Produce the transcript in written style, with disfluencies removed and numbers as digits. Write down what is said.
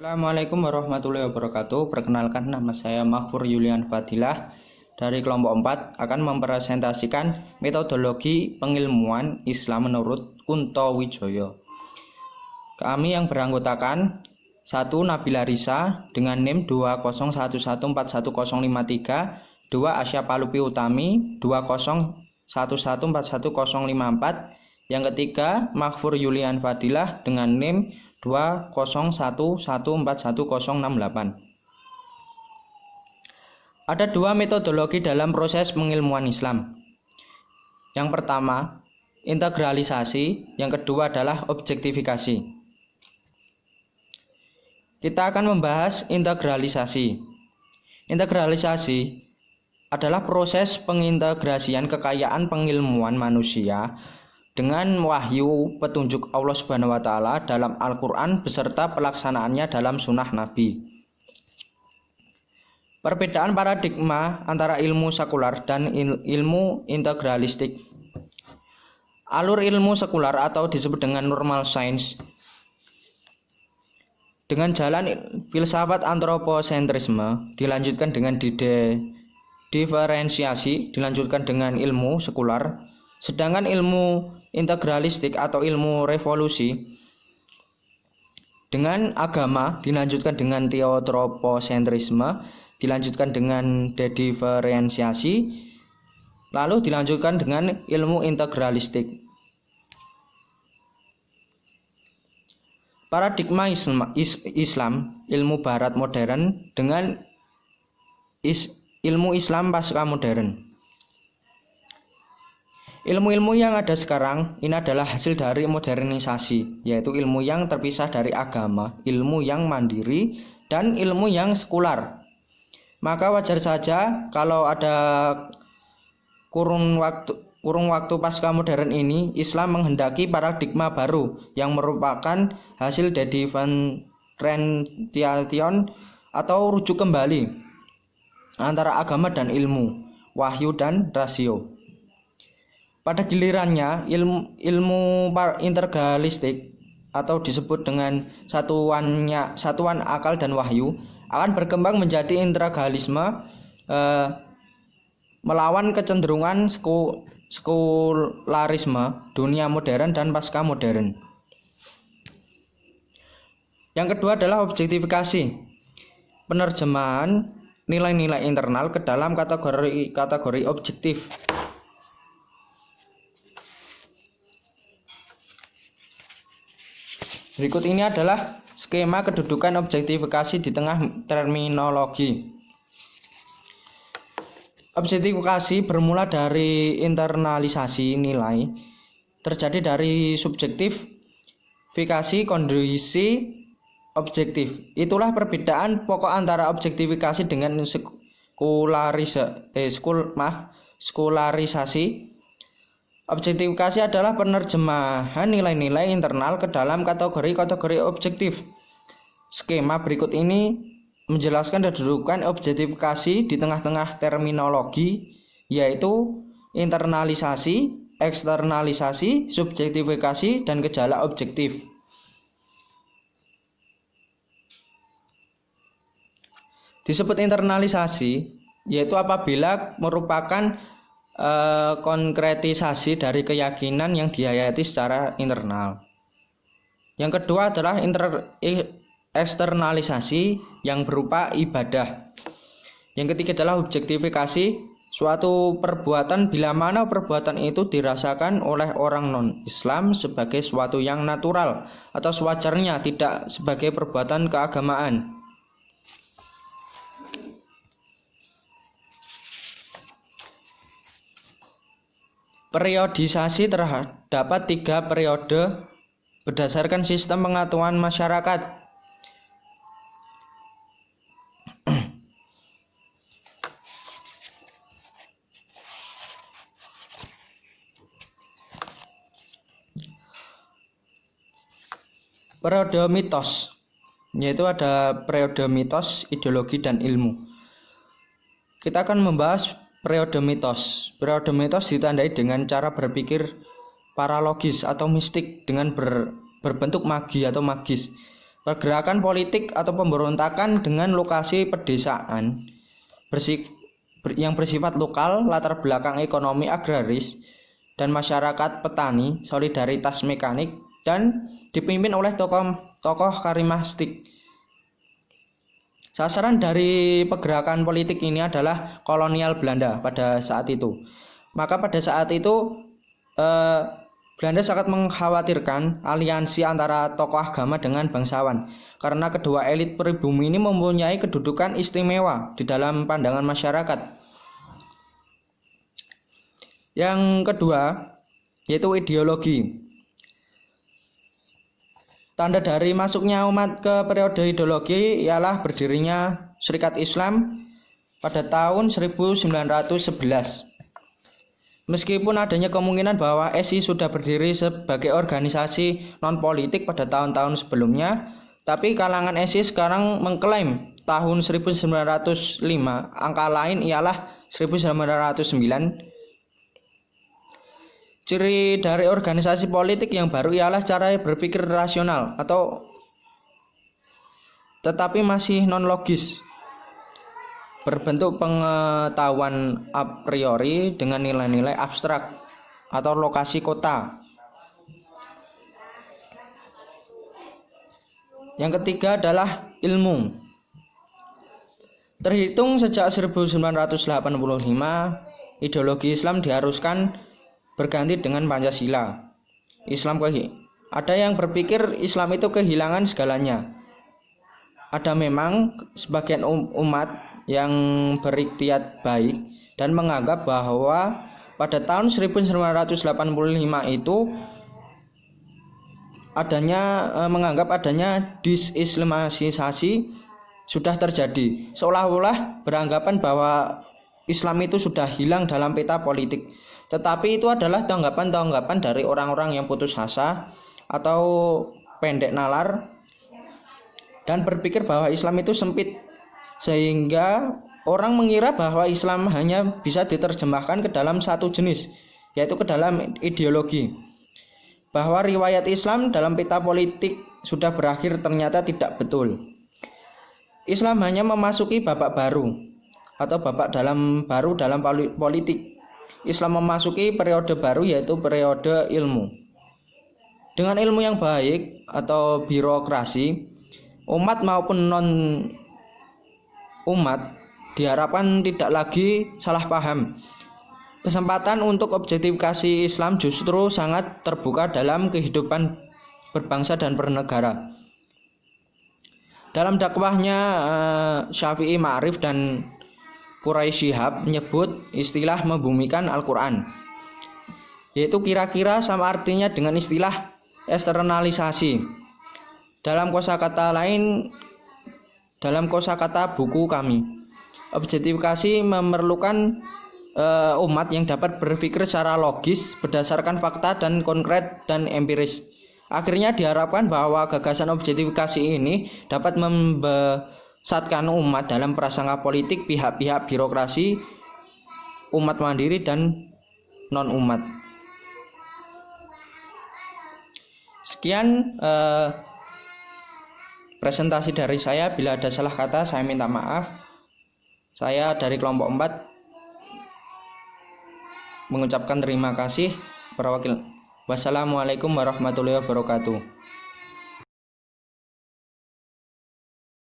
Assalamualaikum warahmatullahi wabarakatuh. Perkenalkan, nama saya Mahfur Yulian Fadilah dari kelompok 4 akan mempresentasikan metodologi pengilmuan Islam menurut Kunto Wijoyo. Kami yang beranggotakan 1. Nabila Risa dengan NIM 201141053, 2. Asya Palupi Utami 201141054, yang ketiga Mahfur Yulian Fadilah dengan NIM 201141068. Ada dua metodologi dalam proses pengilmuan Islam. Yang pertama, integralisasi, yang kedua adalah objektifikasi. Kita akan membahas integralisasi. Integralisasi adalah proses pengintegrasian kekayaan pengilmuan manusia dengan wahyu petunjuk Allah Subhanahu wa Ta'ala dalam Al-Quran beserta pelaksanaannya dalam sunnah Nabi. Perbedaan paradigma antara ilmu sekular dan ilmu integralistik. Alur ilmu sekular atau disebut dengan normal science dengan jalan filsafat antroposentrisme dilanjutkan dengan diferensiasi, dilanjutkan dengan ilmu sekular. Sedangkan ilmu integralistik atau ilmu revolusi dengan agama dilanjutkan dengan teotroposentrisme, dilanjutkan dengan dediferensiasi, lalu dilanjutkan dengan ilmu integralistik. Paradigma Islam, ilmu barat modern dengan ilmu Islam pasca modern. Ilmu-ilmu yang ada sekarang ini adalah hasil dari modernisasi, yaitu ilmu yang terpisah dari agama, ilmu yang mandiri, dan ilmu yang sekular. Maka wajar saja kalau ada kurun waktu pasca modern ini, Islam menghendaki paradigma baru yang merupakan hasil dediferensiation atau rujuk kembali antara agama dan ilmu, wahyu dan rasio. Pada gilirannya, ilmu integralistik atau disebut dengan satuan akal dan wahyu akan berkembang menjadi integralisme melawan kecenderungan sekularisme dunia modern dan pasca modern. Yang kedua adalah objektifikasi, penerjemahan nilai-nilai internal ke dalam kategori objektif. Berikut ini adalah skema kedudukan objektifikasi di tengah terminologi. Objektifikasi bermula dari internalisasi nilai, terjadi dari subjektifikasi kondisi objektif. Itulah perbedaan pokok antara objektifikasi dengan sekularisasi. Objektifikasi adalah penerjemahan nilai-nilai internal ke dalam kategori-kategori objektif. Skema berikut ini menjelaskan kedudukan objektifikasi di tengah-tengah terminologi, yaitu internalisasi, eksternalisasi, subjektifikasi, dan gejala objektif. Disebut internalisasi, yaitu apabila merupakan konkretisasi dari keyakinan yang dihayati secara internal. Yang kedua adalah eksternalisasi yang berupa ibadah. Yang ketiga adalah objektifikasi, suatu perbuatan bila mana perbuatan itu dirasakan oleh orang non-Islam sebagai suatu yang natural atau sewajarnya, tidak sebagai perbuatan keagamaan. Periodisasi terdapat 3 periode berdasarkan sistem pengetahuan masyarakat. Periode mitos, yaitu ada periode mitos, ideologi, dan ilmu. Kita akan membahas periode mitos. Periode mitos ditandai dengan cara berpikir paralogis atau mistik dengan berbentuk magi atau magis. pergerakan politik atau pemberontakan dengan lokasi pedesaan yang bersifat lokal, latar belakang ekonomi agraris dan masyarakat petani, solidaritas mekanik, dan dipimpin oleh tokoh karismatik. Sasaran dari pergerakan politik ini adalah kolonial Belanda pada saat itu. Maka pada saat itu Belanda sangat mengkhawatirkan aliansi antara tokoh agama dengan bangsawan, karena kedua elit pribumi ini mempunyai kedudukan istimewa di dalam pandangan masyarakat. Yang kedua yaitu ideologi. Tanda dari masuknya umat ke periode ideologi ialah berdirinya Syarikat Islam pada tahun 1911. Meskipun adanya kemungkinan bahwa SI sudah berdiri sebagai organisasi non-politik pada tahun-tahun sebelumnya, tapi kalangan SI sekarang mengklaim tahun 1905, angka lain ialah 1909. Ciri dari organisasi politik yang baru ialah cara berpikir rasional tetapi masih non-logis, berbentuk pengetahuan a priori dengan nilai-nilai abstrak atau lokasi kota. Yang ketiga adalah ilmu. Terhitung sejak 1985, ideologi Islam diharuskan berganti dengan Pancasila. Ada yang berpikir Islam itu kehilangan segalanya. Ada memang sebagian umat yang berikhtiar baik dan menganggap bahwa pada tahun 1985 itu menganggap adanya disislamisasi sudah terjadi, seolah-olah beranggapan bahwa Islam itu sudah hilang dalam peta politik. Tetapi itu adalah tanggapan-tanggapan dari orang-orang yang putus asa atau pendek nalar dan berpikir bahwa Islam itu sempit, sehingga orang mengira bahwa Islam hanya bisa diterjemahkan ke dalam satu jenis, yaitu ke dalam ideologi. Bahwa riwayat Islam dalam peta politik sudah berakhir ternyata tidak betul. Islam hanya memasuki babak baru atau babak baru dalam politik. Islam memasuki periode baru, yaitu periode ilmu. Dengan ilmu yang baik atau birokrasi, umat maupun non-umat diharapkan tidak lagi salah paham. Kesempatan untuk objektifikasi Islam justru sangat terbuka dalam kehidupan berbangsa dan bernegara. Dalam dakwahnya Syafi'i Ma'rif dan Quraisy Shihab menyebut istilah membumikan Al-Quran, yaitu kira-kira sama artinya dengan istilah eksternalisasi. Dalam kosakata buku kami, objektifikasi memerlukan umat yang dapat berpikir secara logis berdasarkan fakta dan konkret dan empiris. Akhirnya diharapkan bahwa gagasan objektifikasi ini dapat membesarkan umat dalam prasangka politik pihak-pihak birokrasi, umat mandiri dan non-umat. Sekian presentasi dari saya. Bila ada salah kata saya minta maaf. Saya dari kelompok 4 mengucapkan terima kasih para wakil. Wassalamualaikum warahmatullahi wabarakatuh.